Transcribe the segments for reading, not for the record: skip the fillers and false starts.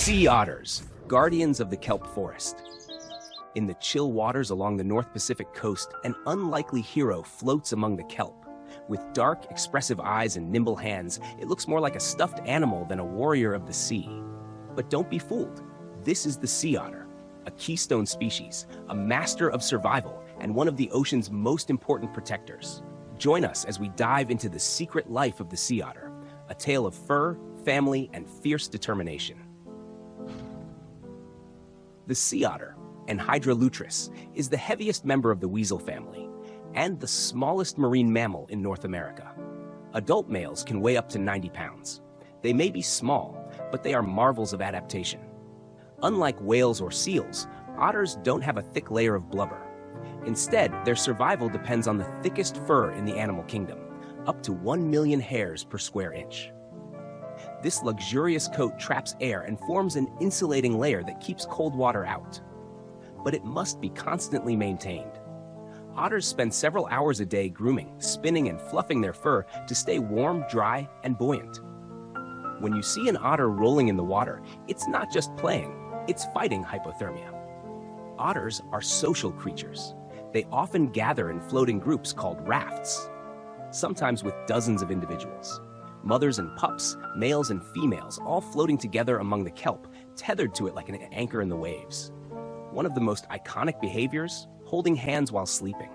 Sea otters, guardians of the kelp forest. In the chill waters along the North Pacific coast, an unlikely hero floats among the kelp. With dark, expressive eyes and nimble hands, it looks more like a stuffed animal than a warrior of the sea. But don't be fooled. This is the sea otter, a keystone species, a master of survival, and one of the ocean's most important protectors. Join us as we dive into the secret life of the sea otter, a tale of fur, family, and fierce determination. The sea otter, Anhydra lutris, is the heaviest member of the weasel family and the smallest marine mammal in North America. Adult males can weigh up to 90 pounds. They may be small, but they are marvels of adaptation. Unlike whales or seals, otters don't have a thick layer of blubber. Instead, their survival depends on the thickest fur in the animal kingdom, up to 1 million hairs per square inch. This luxurious coat traps air and forms an insulating layer that keeps cold water out. But it must be constantly maintained. Otters spend several hours a day grooming, spinning, and fluffing their fur to stay warm, dry, and buoyant. When you see an otter rolling in the water, it's not just playing, it's fighting hypothermia. Otters are social creatures. They often gather in floating groups called rafts, sometimes with dozens of individuals. Mothers and pups, males and females, all floating together among the kelp, tethered to it like an anchor in the waves. One of the most iconic behaviors, holding hands while sleeping.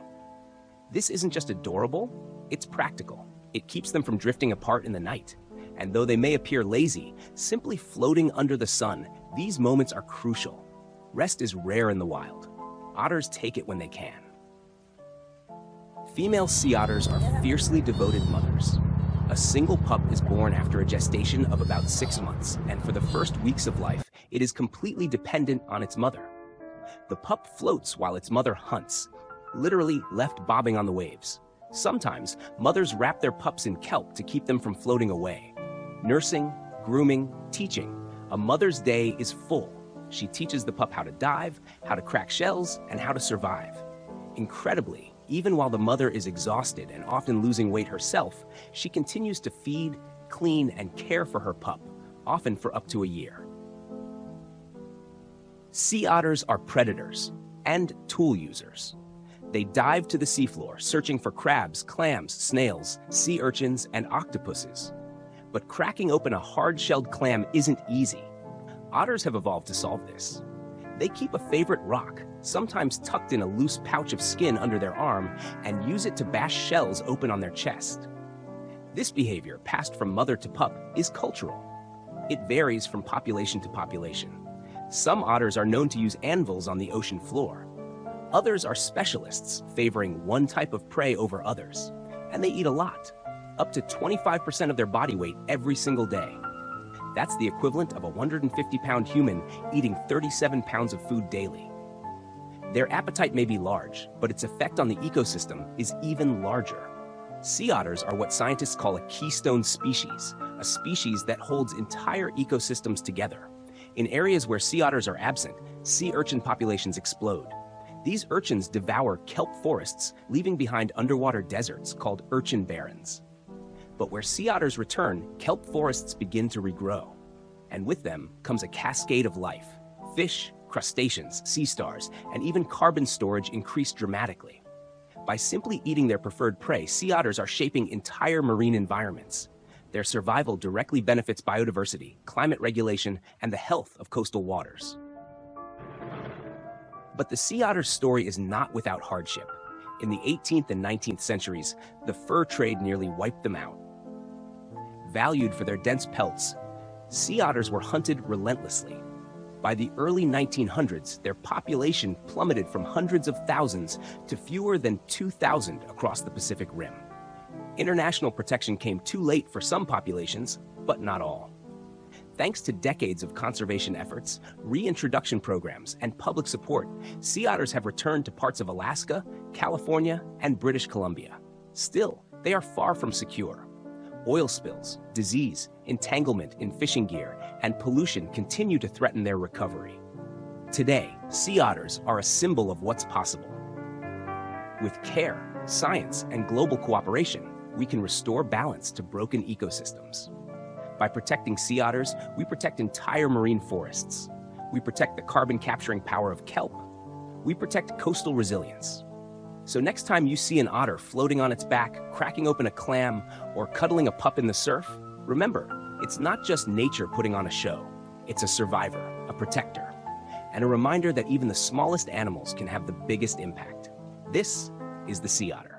This isn't just adorable, it's practical. It keeps them from drifting apart in the night. And though they may appear lazy, simply floating under the sun, these moments are crucial. Rest is rare in the wild. Otters take it when they can. Female sea otters are fiercely devoted mothers. A single pup is born after a gestation of about 6 months, and for the first weeks of life, it is completely dependent on its mother. The pup floats while its mother hunts, literally left bobbing on the waves. Sometimes, mothers wrap their pups in kelp to keep them from floating away. Nursing, grooming, teaching. A mother's day is full. She teaches the pup how to dive, how to crack shells, and how to survive. Incredibly, even while the mother is exhausted and often losing weight herself, she continues to feed, clean, and care for her pup, often for up to a year. Sea otters are predators and tool users. They dive to the seafloor, searching for crabs, clams, snails, sea urchins, and octopuses. But cracking open a hard-shelled clam isn't easy. Otters have evolved to solve this. They keep a favorite rock, sometimes tucked in a loose pouch of skin under their arm, and use it to bash shells open on their chest. This behavior, passed from mother to pup, is cultural. It varies from population to population. Some otters are known to use anvils on the ocean floor. Others are specialists, favoring one type of prey over others. And they eat a lot, up to 25% of their body weight every single day. That's the equivalent of a 150-pound human eating 37 pounds of food daily. Their appetite may be large, but its effect on the ecosystem is even larger. Sea otters are what scientists call a keystone species, a species that holds entire ecosystems together. In areas where sea otters are absent, sea urchin populations explode. These urchins devour kelp forests, leaving behind underwater deserts called urchin barrens. But where sea otters return, kelp forests begin to regrow. And with them comes a cascade of life. Fish, crustaceans, sea stars, and even carbon storage increase dramatically. By simply eating their preferred prey, sea otters are shaping entire marine environments. Their survival directly benefits biodiversity, climate regulation, and the health of coastal waters. But the sea otter's story is not without hardship. In the 18th and 19th centuries, the fur trade nearly wiped them out. Valued for their dense pelts, sea otters were hunted relentlessly. By the early 1900s, their population plummeted from hundreds of thousands to fewer than 2,000 across the Pacific Rim. International protection came too late for some populations, but not all. Thanks to decades of conservation efforts, reintroduction programs, and public support, sea otters have returned to parts of Alaska, California, and British Columbia. Still, they are far from secure. Oil spills, disease, entanglement in fishing gear, and pollution continue to threaten their recovery. Today, sea otters are a symbol of what's possible. With care, science, and global cooperation, we can restore balance to broken ecosystems. By protecting sea otters, we protect entire marine forests. We protect the carbon-capturing power of kelp. We protect coastal resilience. So next time you see an otter floating on its back, cracking open a clam, or cuddling a pup in the surf, remember, it's not just nature putting on a show. It's a survivor, a protector, and a reminder that even the smallest animals can have the biggest impact. This is the sea otter.